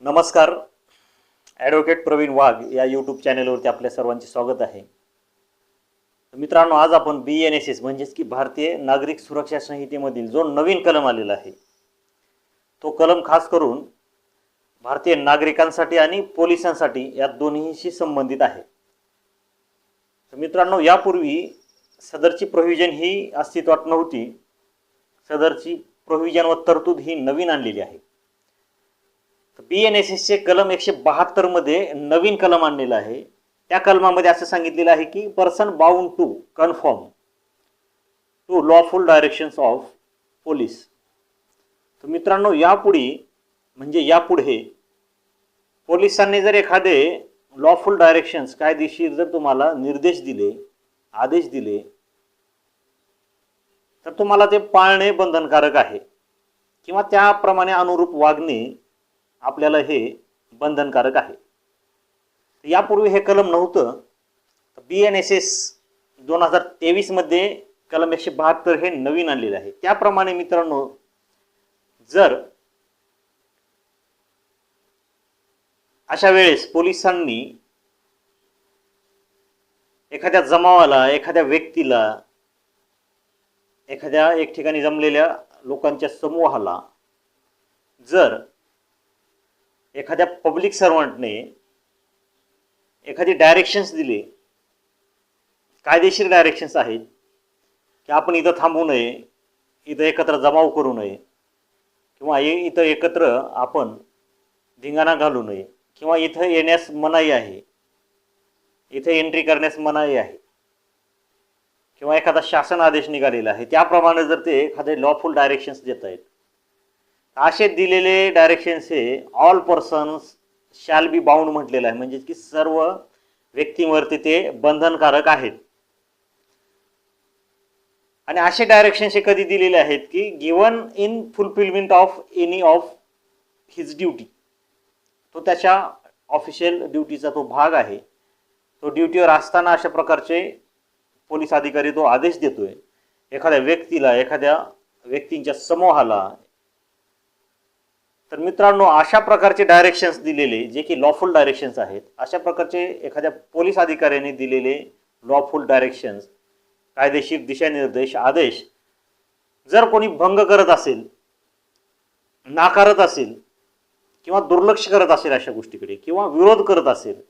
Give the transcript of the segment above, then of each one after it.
नमस्कार. ॲडव्होकेट प्रवीण वाघ या यूट्यूब चॅनलवरती आपल्या सर्वांचे स्वागत आहे. मित्रांनो, आज आपण BNSS म्हणजेच की भारतीय नागरिक सुरक्षा संहितेमधील जो नवीन कलम आलेला आहे तो कलम खास करून भारतीय नागरिकांसाठी आणि पोलिसांसाठी या दोन्हीशी संबंधित आहे. तर मित्रांनो, यापूर्वी सदरची प्रोव्हिजन ही अस्तित्वात नव्हती. सदरची प्रोव्हिजन व तरतूद ही नवीन आणलेली आहे. BNSSचे कलम 172 मध्ये नवीन कलम आणलेला आहे. त्या कलमामध्ये असं सांगितलेलं आहे की person bound to confirm to lawful directions of police. तर मित्रांनो, यापुढे पोलिसांनी जर एखादे लॉफुल डायरेक्शन्स कायदेशीर जर तुम्हाला निर्देश दिले, आदेश दिले, तर तुम्हाला ते पाळणे बंधनकारक आहे किंवा त्याप्रमाणे अनुरूप वागणे आपल्याला हे बंधनकारक आहे. यापूर्वी हे कलम नव्हतं. BNSS 2023 मध्ये कलम 172 हे नवीन आणलेले आहे. त्याप्रमाणे मित्रांनो, जर अशा वेळेस पोलिसांनी एखाद्या जमावाला, एखाद्या व्यक्तीला, एखाद्या एक ठिकाणी जमलेल्या लोकांच्या समूहाला जर एखाद्या पब्लिक सर्वंटने एखादी डायरेक्शन्स दिले, कायदेशीर डायरेक्शन्स आहेत की आपण इथं थांबू नये, इथं एकत्र जमाव करू नये, किंवा इथं एकत्र आपण धिंगाणा घालू नये, किंवा इथं येण्यास मनाई आहे, इथं एंट्री करण्यास मनाई आहे, किंवा एखादा शासन आदेश निघालेला आहे, त्याप्रमाणे जर ते एखादे लॉफुल डायरेक्शन्स देत आहेत, असे दिलेले डायरेक्शन्स हे all persons shall be bound म्हटलेलं आहे. म्हणजे की सर्व व्यक्तींवरती ते बंधनकारक आहेत. आणि असे डायरेक्शन्स हे कधी दिलेले आहेत की given in fulfilment of any of his duty. तो त्याच्या ऑफिशियल ड्युटीचा तो भाग आहे. तो ड्युटीवर असताना अशा प्रकारचे पोलीस अधिकारी तो आदेश देतोय एखाद्या व्यक्तीला, एखाद्या व्यक्तींच्या समूहाला. तर मित्रांनो, अशा प्रकारचे डायरेक्शन्स दिलेले जे की लॉफुल डायरेक्शन्स आहेत, अशा प्रकारचे एखाद्या पोलीस अधिकाऱ्याने दिलेले लॉफुल डायरेक्शन्स, कायदेशीर दिशानिर्देश, आदेश जर कोणी भंग करत असेल, नाकारत असेल, किंवा दुर्लक्ष करत असेल अशा गोष्टीकडे, किंवा विरोध करत असेल,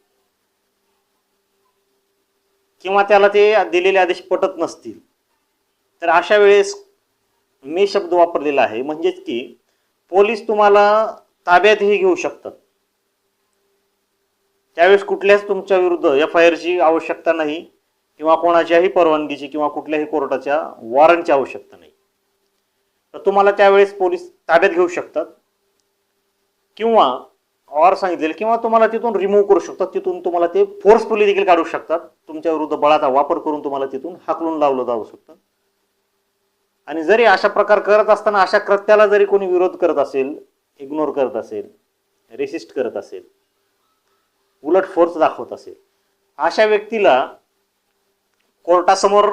किंवा त्याला ते दिलेले आदेश पटत नसतील, तर अशा वेळेस मी शब्द वापरलेला आहे. म्हणजेच की पोलीस तुम्हाला ताब्यातही घेऊ शकतात. त्यावेळेस कुठल्याच तुमच्या विरुद्ध FIRची आवश्यकता नाही, किंवा कोणाच्याही परवानगीची किंवा कुठल्याही कोर्टाच्या वॉरंटची आवश्यकता नाही. तर तुम्हाला त्यावेळेस पोलीस ताब्यात घेऊ शकतात, किंवा और सांगितलेलं, किंवा तुम्हाला तिथून रिमूव्ह करू शकतात. तिथून तुम्हाला ते फोर्सफुली देखील काढू शकतात. तुमच्या विरुद्ध बळाचा वापर करून तुम्हाला तिथून हाकलून लावलं जाऊ शकतं. आणि जरी अशा प्रकार करत असताना अशा कृत्याला जरी कोणी विरोध करत असेल, इग्नोर करत असेल, रेसिस्ट करत असेल, उलट फोर्स दाखवत असेल, अशा व्यक्तीला कोर्टासमोर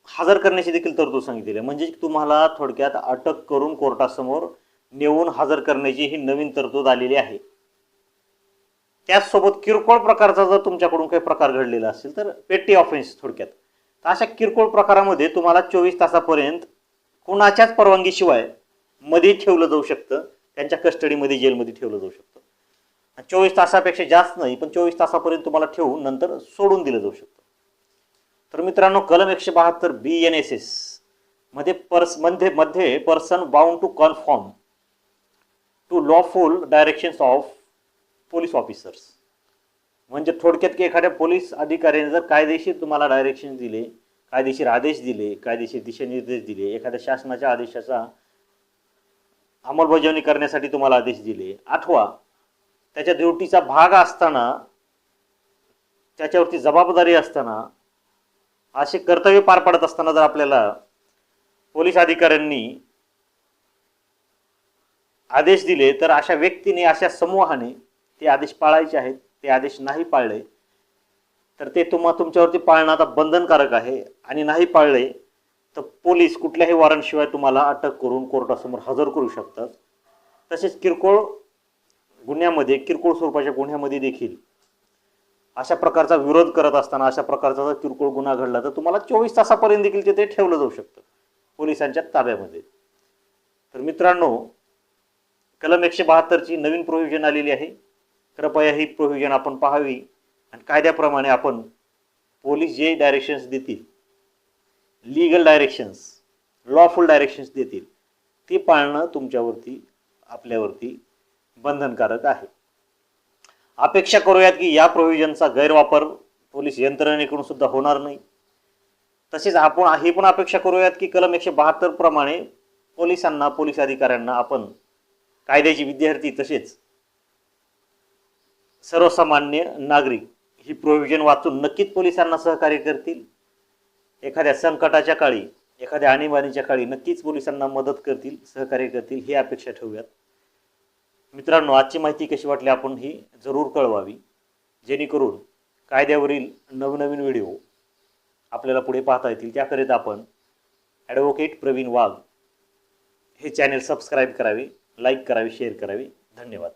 हजर करण्याची देखील तरतूद सांगितलेली आहे. म्हणजे तुम्हाला थोडक्यात अटक करून कोर्टासमोर नेऊन हजर करण्याची ही नवीन तरतूद आलेली आहे. त्याचसोबत किरकोळ प्रकारचा जर तुमच्याकडून काही प्रकार घडलेला असेल तर पेटी ऑफेन्स थोडक्यात, तर अशा किरकोळ प्रकारामध्ये तुम्हाला 24 तासापर्यंत कुणाच्याच परवानगीशिवाय मध्ये ठेवलं जाऊ शकतं. त्यांच्या कस्टडीमध्ये, जेलमध्ये ठेवलं जाऊ शकतं. 24 तासापेक्षा जास्त नाही, पण 24 तासापर्यंत तुम्हाला ठेवून नंतर सोडून दिलं जाऊ शकतं. तर मित्रांनो, कलम 172 BNSS मध्ये person bound to confirm to lawful directions of police officers. म्हणजे थोडक्यात की एखाद्या पोलीस अधिकाऱ्याने जर कायदेशीर तुम्हाला डायरेक्शन दिले, कायदेशीर आदेश दिले, कायदेशीर दिशानिर्देश दिले, एखाद्या शासनाच्या आदेशाचा अंमलबजावणी करण्यासाठी तुम्हाला आदेश दिले, अथवा त्याच्या ड्युटीचा भाग असताना, त्याच्यावरती जबाबदारी असताना, असे कर्तव्य पार पाडत असताना जर आपल्याला पोलीस अधिकाऱ्यांनी आदेश दिले, तर अशा व्यक्तीने, अशा समूहाने ते आदेश पाळायचे आहेत. ते आदेश नाही पाळले तर ते तुमच्यावरती पाळणं आता बंधनकारक आहे. आणि नाही पाळले तर पोलीस कुठल्याही वॉरंटशिवाय तुम्हाला अटक करून कोर्टासमोर हजर करू शकतात. तसेच किरकोळ गुन्ह्यामध्ये, किरकोळ स्वरूपाच्या गुन्ह्यामध्ये देखील अशा प्रकारचा विरोध करत असताना अशा प्रकारचा जर किरकोळ गुन्हा घडला तर तुम्हाला 24 तासापर्यंत देखील तिथे ठेवलं जाऊ शकतं पोलिसांच्या ताब्यामध्ये. तर मित्रांनो, कलम 172ची नवीन प्रोव्हिजन आलेली आहे. कृपया ही प्रोव्हिजन आपण पाहावी आणि कायद्याप्रमाणे आपण पोलीस जे डायरेक्शन्स देतील, लीगल डायरेक्शन्स, लॉफुल डायरेक्शन्स देतील, ते पाळणं तुमच्यावरती, आपल्यावरती बंधनकारक आहे. अपेक्षा करूयात की या प्रोव्हिजनचा गैरवापर पोलीस यंत्रणेकडून सुद्धा होणार नाही. तसेच आपण हे पण अपेक्षा करूयात की कलम 172 प्रमाणे पोलिसांना, पोलीस अधिकाऱ्यांना आपण कायद्याचे विद्यार्थी तसेच सर्वसामान्य नागरिक ही प्रोव्हिजन वाचून नक्कीच पोलिसांना सहकार्य करतील. एखाद्या संकटाच्या काळी, एखाद्या आणीबाणीच्या काळी नक्कीच पोलिसांना मदत करतील, सहकार्य करतील, ही अपेक्षा ठेवूयात. मित्रांनो, आजची माहिती कशी वाटली आपण ही जरूर कळवावी, जेणेकरून कायद्यावरील नवनवीन व्हिडिओ आपल्याला पुढे पाहता येतील. त्याकरिता आपण ॲडव्होकेट प्रवीण वाघ हे चॅनेल सबस्क्राईब करावे, लाईक करावे, शेअर करावे. धन्यवाद.